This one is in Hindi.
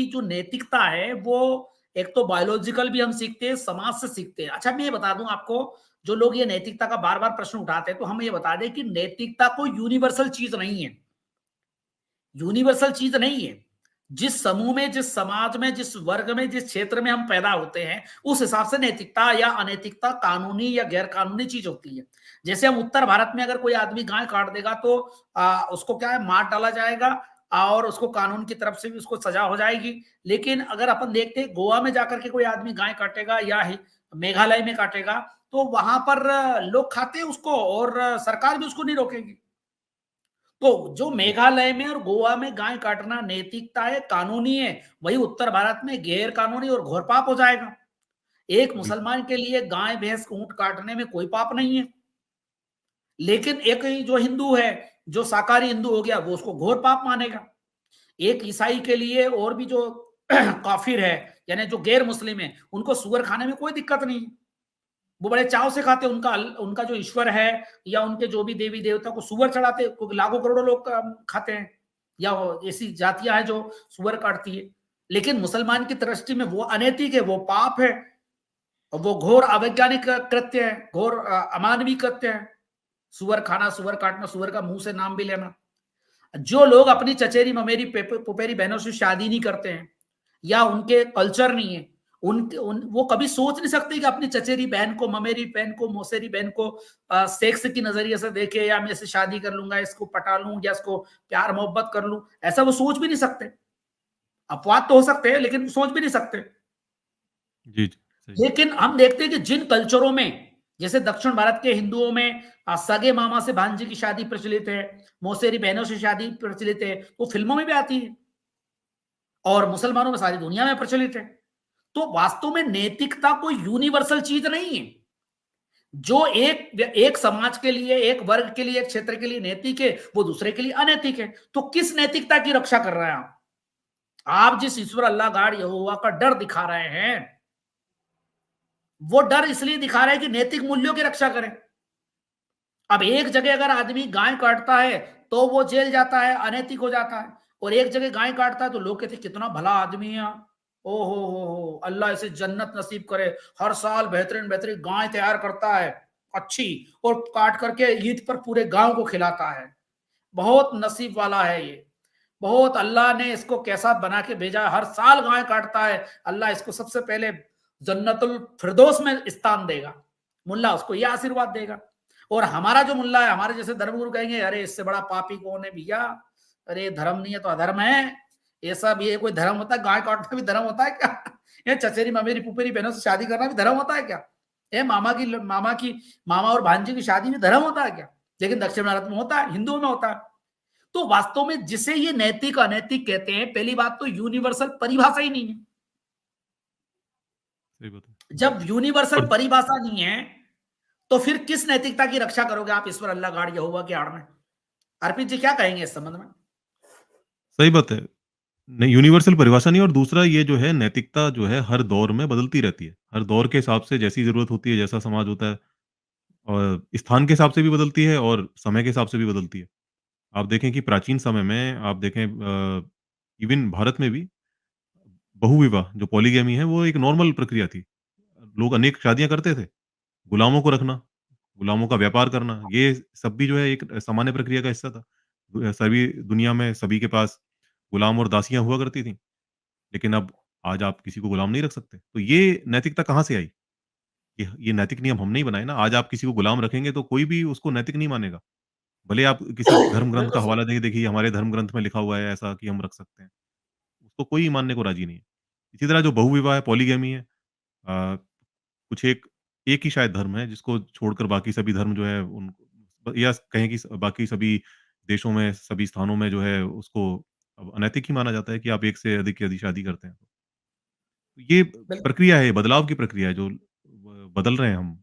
जो नैतिकता है वो एक तो बायोलॉजिकल भी हम सीखते हैं, समाज से सीखते हैं। अच्छा मैं ये बता दूं आपको, जो लोग ये नैतिकता का बार बार प्रश्न उठाते हैं, तो हम ये बता दें कि नैतिकता कोई यूनिवर्सल चीज नहीं है। यूनिवर्सल चीज नहीं है। जिस समूह में, जिस समाज में, जिस वर्ग में, जिस क्षेत्र में हम पैदा होते हैं, उस हिसाब से नैतिकता या अनैतिकता कानूनी या गैर कानूनी चीज होती है। जैसे हम उत्तर भारत में अगर कोई आदमी गाय काट देगा तो उसको क्या है, मार डाला जाएगा और उसको कानून की तरफ से भी उसको सजा हो जाएगी। लेकिन अगर अपन देखते हैं गोवा में जाकर के कोई आदमी गाय काटेगा या मेघालय में काटेगा, तो वहां पर लोग खाते हैं उसको और सरकार भी उसको नहीं रोकेगी। तो जो मेघालय में और गोवा में गाय काटना नैतिकता है, कानूनी है, वही उत्तर भारत में गैर कानूनी और घोर पाप हो जाएगा। एक बिल्कुल। मुसलमान के लिए गाय भैंस ऊंट काटने में कोई पाप नहीं है, लेकिन एक जो हिंदू है, जो शाकाहारी हिंदू हो गया, वो उसको घोर पाप मानेगा। एक ईसाई के लिए और भी जो काफिर है, यानी जो गैर मुस्लिम है, उनको सुअर खाने में कोई दिक्कत नहीं है। वो बड़े चाव से खाते, उनका उनका जो ईश्वर है या उनके जो भी देवी देवता को सुअर चढ़ाते, लाखों करोड़ों लोग खाते हैं, या ऐसी जातियां हैं जो सुअर काटती है। लेकिन मुसलमान की दृष्टि में वो अनैतिक है, वो पाप है, वो घोर अवैज्ञानिक कृत्य है, घोर अमानवीय कृत्य है। सुअर खाना, सुअर काटना, सुअर का मुंह से नाम भी लेना। जो लोग अपनी चचेरी ममेरी पुपेरी बहनों से शादी नहीं करते हैं, या उनके कल्चर नहीं है, वो कभी सोच नहीं सकते कि अपनी चचेरी बहन को, ममेरी बहन को, मौसेरी बहन को सेक्स की नजरिए से देखे, या मैं इससे शादी कर लूंगा, इसको पटा लूं, या इसको प्यार मोहब्बत कर लूं, ऐसा वो सोच भी नहीं सकते। अपवाद तो हो सकते हैं लेकिन सोच भी नहीं सकते। जी, जी, सही। लेकिन हम देखते हैं कि जिन कल्चरों में, जैसे दक्षिण भारत के हिंदुओं में सगे मामा से भांजी की शादी प्रचलित है, मौसेरी बहनों से शादी प्रचलित है, वो फिल्मों में भी आती है, और मुसलमानों में सारी दुनिया में प्रचलित है। तो वास्तव में नैतिकता कोई यूनिवर्सल चीज नहीं है। जो एक एक समाज के लिए, एक वर्ग के लिए, एक क्षेत्र के लिए नैतिक है, वो दूसरे के लिए अनैतिक है। तो किस नैतिकता की रक्षा कर रहे हैं आप जिस ईश्वर अल्लाह गाड यहोवा का डर दिखा रहे हैं, वो डर इसलिए दिखा रहे हैं कि नैतिक मूल्यों की रक्षा करें। अब एक जगह अगर आदमी गाय काटता है तो वो जेल जाता है, अनैतिक हो जाता है, और एक जगह गाय काटता है तो लोग कहते कितना भला आदमी है, ओ हो, अल्लाह इसे जन्नत नसीब करे, हर साल बेहतरीन बेहतरीन गाय तैयार करता है अच्छी, और काट करके ईद पर पूरे गांव को खिलाता है, बहुत नसीब वाला है ये, बहुत अल्लाह ने इसको कैसा बना के भेजा है, हर साल गाय काटता है, अल्लाह इसको सबसे पहले जन्नतुल फिरदौस में स्थान देगा, मुल्ला उसको ये आशीर्वाद देगा। और हमारा जो मुल्ला है, हमारे जैसे धर्मगुरु कहेंगे अरे इससे बड़ा पापी कौन है भैया, अरे धर्म नहीं है तो अधर्म है, ये सब, ये कोई धर्म होता है? गाय काटना भी धर्म होता है क्या? ये चचेरी ममेरी पुपेरी बहनों से शादी करना भी धर्म होता है क्या? ये मामा और भांजी की शादी में धर्म होता है क्या? लेकिन दक्षिण भारत में होता है, हिंदुओं में होता है। तो वास्तव में जिसे ये नैतिक अनैतिक कहते हैं, पहली बात तो यूनिवर्सल परिभाषा ही नहीं है। सही बात है। जब यूनिवर्सल और परिभाषा नहीं है, तो फिर किस नैतिकता की रक्षा करोगे आप ईश्वर अल्लाह गाड़ यहोवा की आड़ में? अर्पित जी क्या कहेंगे इस संबंध में? सही बात है। नहीं, यूनिवर्सल परिभाषा नहीं, और दूसरा ये जो है नैतिकता जो है हर दौर में बदलती रहती है। हर दौर के हिसाब से जैसी ज़रूरत होती है, जैसा समाज होता है, और स्थान के हिसाब से भी बदलती है और समय के हिसाब से भी बदलती है। आप देखें कि प्राचीन समय में आप देखें इवन भारत में भी बहुविवाह जो पॉलीगैमी है वो एक नॉर्मल प्रक्रिया थी। लोग अनेक शादियाँ करते थे। गुलामों को रखना, गुलामों का व्यापार करना, ये सब भी जो है एक सामान्य प्रक्रिया का हिस्सा था। सभी दुनिया में सभी के पास गुलाम और दासियाँ हुआ करती थीं। लेकिन अब आज आप किसी को गुलाम नहीं रख सकते। तो ये नैतिकता कहाँ से आई? ये नैतिक नियम हमने ही बनाए ना। आज आप किसी को गुलाम रखेंगे तो कोई भी उसको नैतिक नहीं मानेगा। भले आप किसी धर्म ग्रंथ का बिल्कुल सही। हवाला देंगे, देखिए हमारे धर्म ग्रंथ में लिखा हुआ है ऐसा कि हम रख सकते हैं। उसको कोई मानने को राज़ी नहीं है। इसी तरह जो बहुविवाह है, पॉलीगैमी है, कुछ एक ही शायद धर्म है जिसको छोड़कर बाकी सभी धर्म जो है उन, या कहें कि बाकी सभी देशों में, सभी स्थानों में जो है उसको अब अनैतिक ही माना जाता है कि आप एक से अधिक शादी करते हैं। तो ये बिल्कुल। प्रक्रिया है, बदलाव की प्रक्रिया है जो बदल रहे हैं हम।